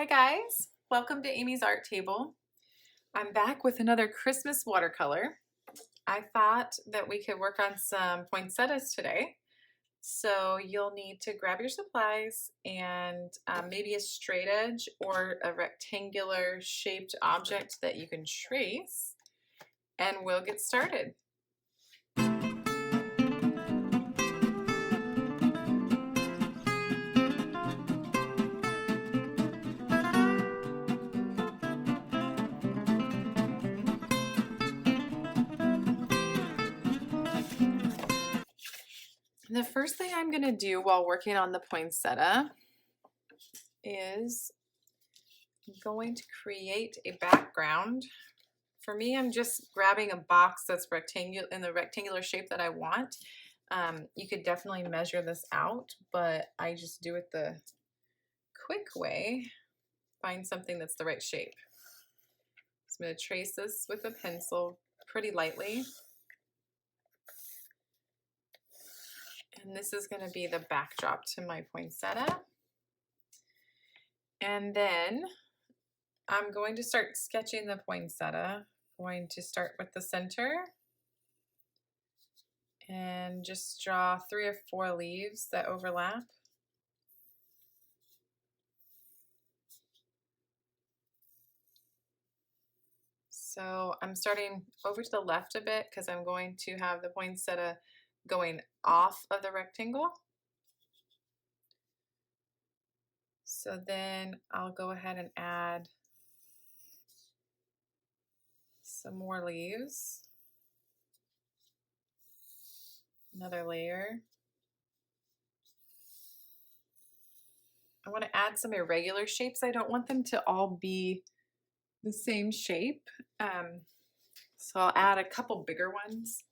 guys, welcome to Amy's Art Table. I'm back with another Christmas watercolor. I thought that we could work on some poinsettias today. So you'll need to grab your supplies and maybe a straight edge or a rectangular shaped object that you can trace, and we'll get started. The first thing I'm going to do while working on the poinsettia is I'm going to create a background. For me, I'm just grabbing a box that's rectangular in the rectangular shape that I want. You could definitely measure this out, but I just do it the quick way. Find something that's the right shape. So I'm going to trace this with a pencil pretty lightly. And this is going to be the backdrop to my poinsettia. And then I'm going to start sketching the poinsettia. I'm going to start with the center and just draw 3 or 4 leaves that overlap. So I'm starting over to the left a bit because I'm going to have the poinsettia going off of the rectangle. So then I'll go ahead and add some more leaves. Another layer. I want to add some irregular shapes. I don't want them to all be the same shape. So I'll add a couple bigger ones.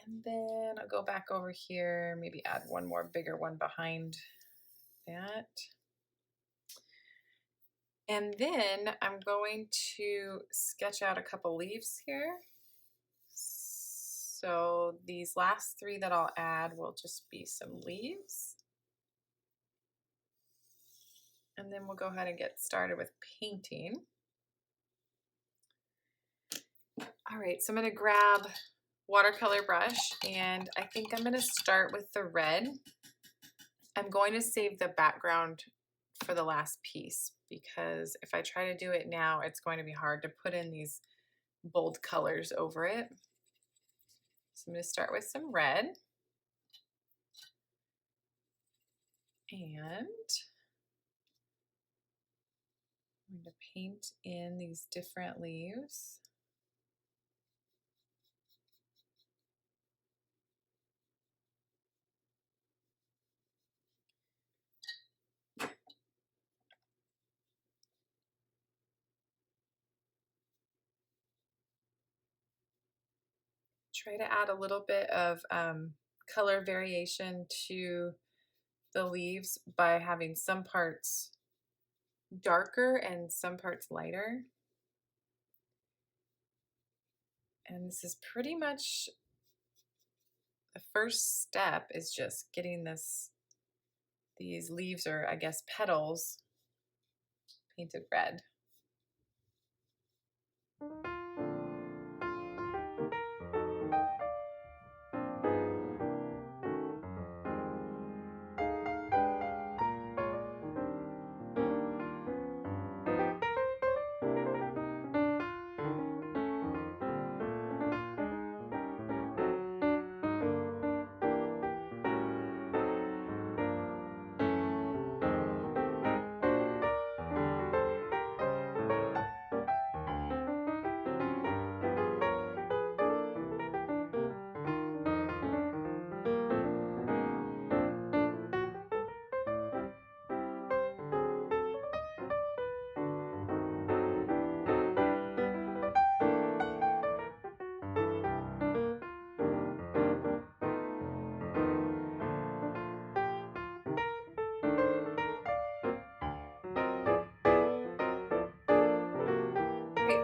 And then I'll go back over here, maybe add one more bigger one behind that. And then I'm going to sketch out a couple leaves here. So these last 3 that I'll add will just be some leaves. And then we'll go ahead and get started with painting. All right, so I'm going to grab watercolor brush, and I think I'm going to start with the red. I'm going to save the background for the last piece because if I try to do it now, it's going to be hard to put in these bold colors over it. So I'm going to start with some red. And I'm going to paint in these different leaves. Try to add a little bit of color variation to the leaves by having some parts darker and some parts lighter. And this is pretty much the first step, is just getting these leaves, or I guess petals, painted red.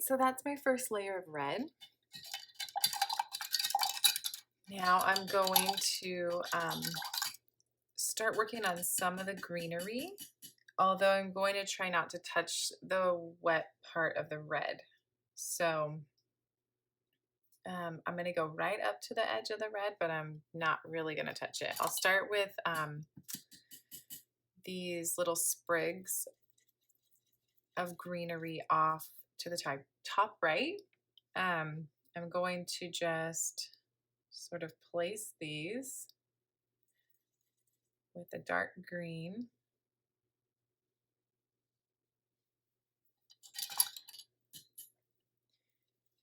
So that's my first layer of red. Now I'm going to start working on some of the greenery, although I'm going to try not to touch the wet part of the red. So I'm going to go right up to the edge of the red, but I'm not really going to touch it. I'll start with these little sprigs of greenery off to the top right. I'm going to just sort of place these with the dark green.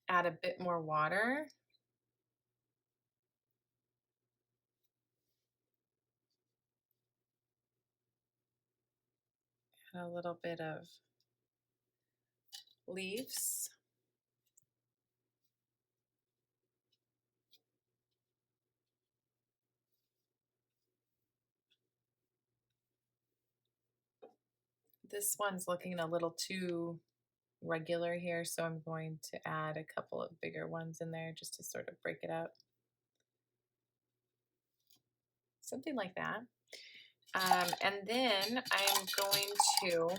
Add a bit more water. Add a little bit of leaves. This one's looking a little too regular here, so I'm going to add a couple of bigger ones in there just to sort of break it up. Something like that. And then I'm going to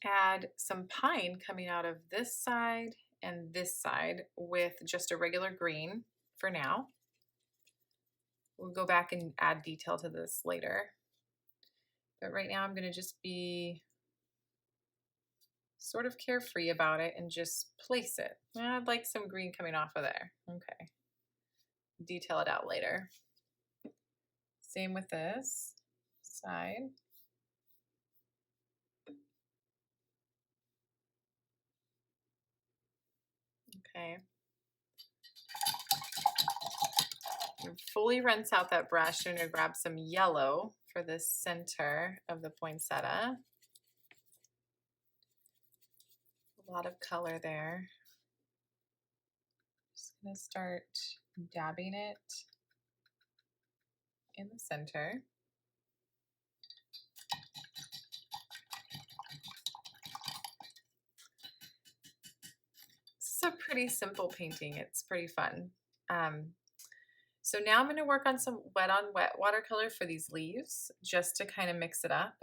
add some pine coming out of this side and this side with just a regular green for now. We'll go back and add detail to this later. But right now I'm going to just be sort of carefree about it and just place it. I'd like some green coming off of there. Okay. Detail it out later. Same with this side. Okay. Fully rinse out that brush. I'm going to grab some yellow for the center of the poinsettia. A lot of color there. Just going to start dabbing it in the center. This is a pretty simple painting. It's pretty fun. So now I'm going to work on some wet on wet watercolor for these leaves just to kind of mix it up.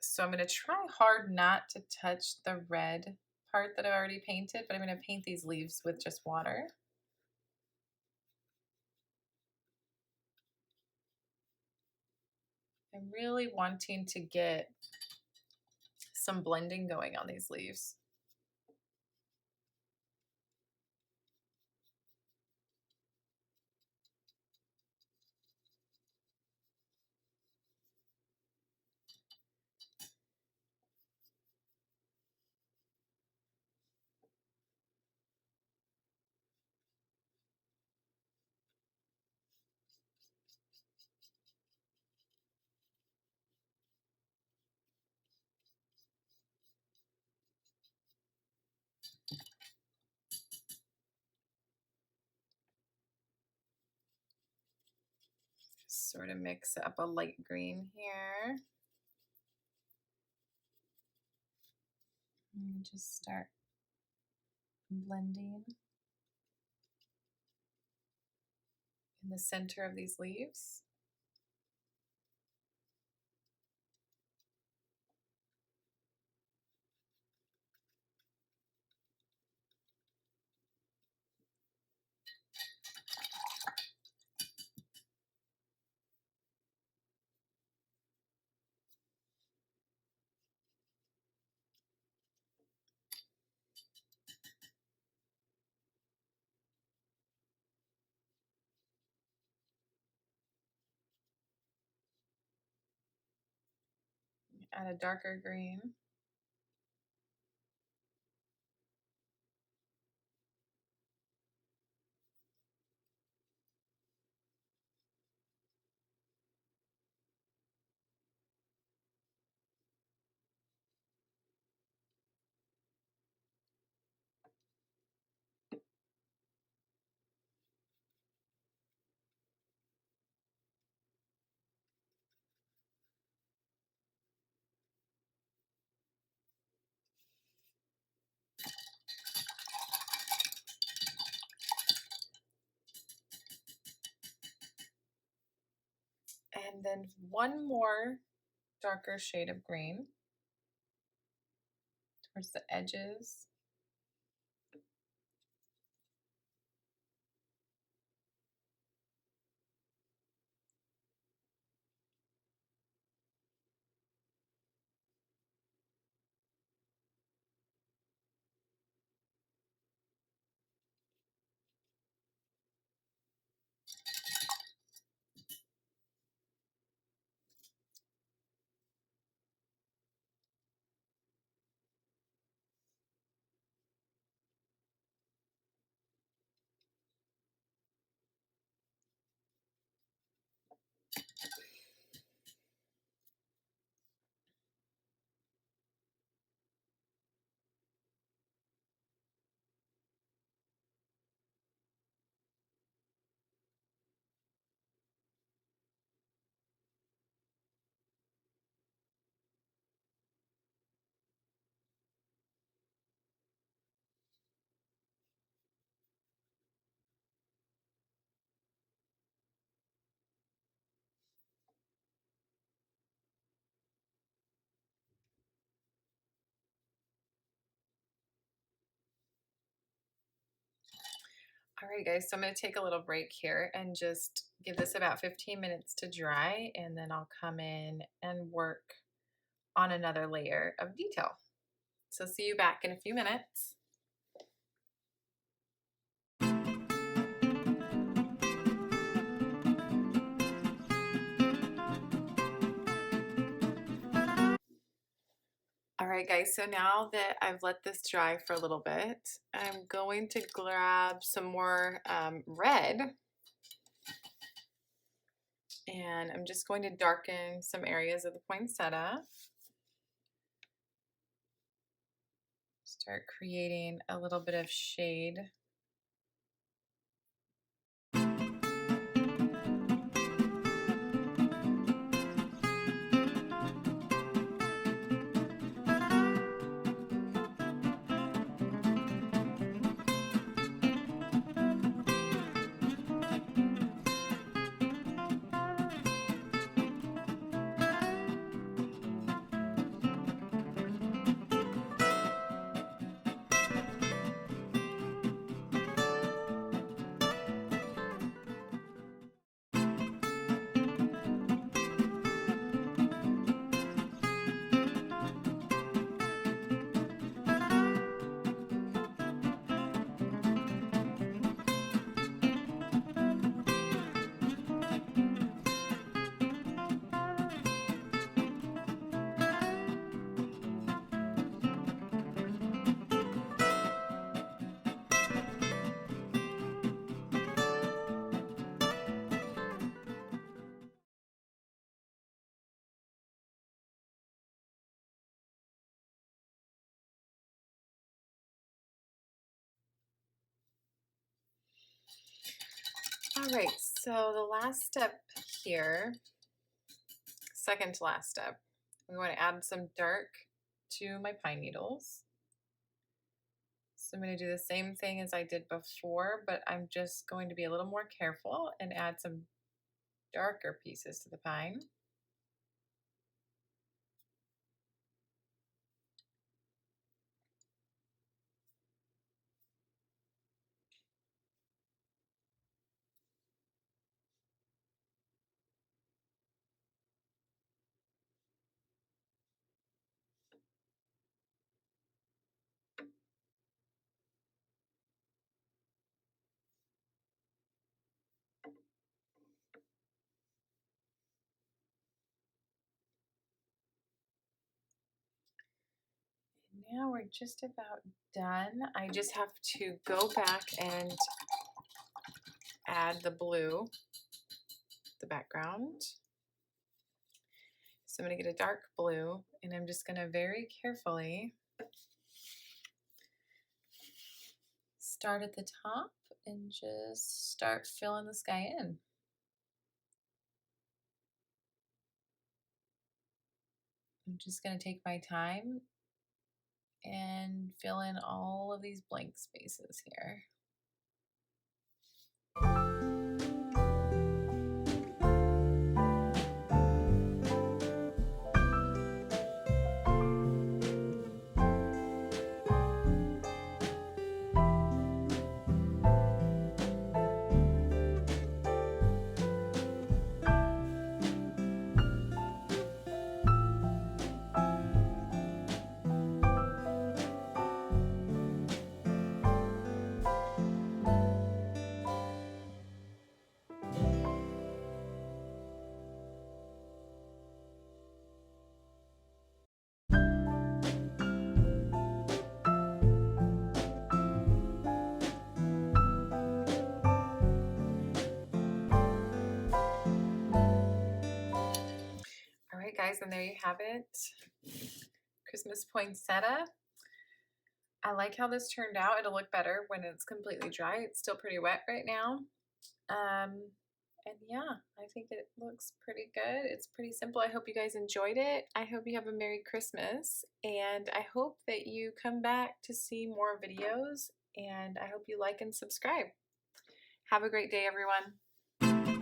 So I'm going to try hard not to touch the red part that I already painted, but I'm going to paint these leaves with just water. I'm really wanting to get some blending going on these leaves. Sort of mix up a light green here. And just start blending in the center of these leaves. Add a darker green. then one more darker shade of green towards the edges. All right, guys, so I'm going to take a little break here and just give this about 15 minutes to dry, and then I'll come in and work on another layer of detail. So see you back in a few minutes. All right, guys, so now that I've let this dry for a little bit, I'm going to grab some more red, and I'm just going to darken some areas of the poinsettia. Start creating a little bit of shade. All right, so the last step here, second to last step, I'm going to add some dark to my pine needles. So I'm going to do the same thing as I did before, but I'm just going to be a little more careful and add some darker pieces to the pine. Now we're just about done. I just have to go back and add the blue, the background. So I'm going to get a dark blue, and I'm just going to very carefully start at the top and just start filling the sky in. I'm just going to take my time and fill in all of these blank spaces here. guys, and there you have it. Christmas poinsettia. I like how this turned out. It'll look better when it's completely dry. It's still pretty wet right now. And yeah, I think it looks pretty good. It's pretty simple. I hope you guys enjoyed it. I hope you have a Merry Christmas, and I hope that you come back to see more videos, and I hope you like and subscribe. Have a great day, everyone.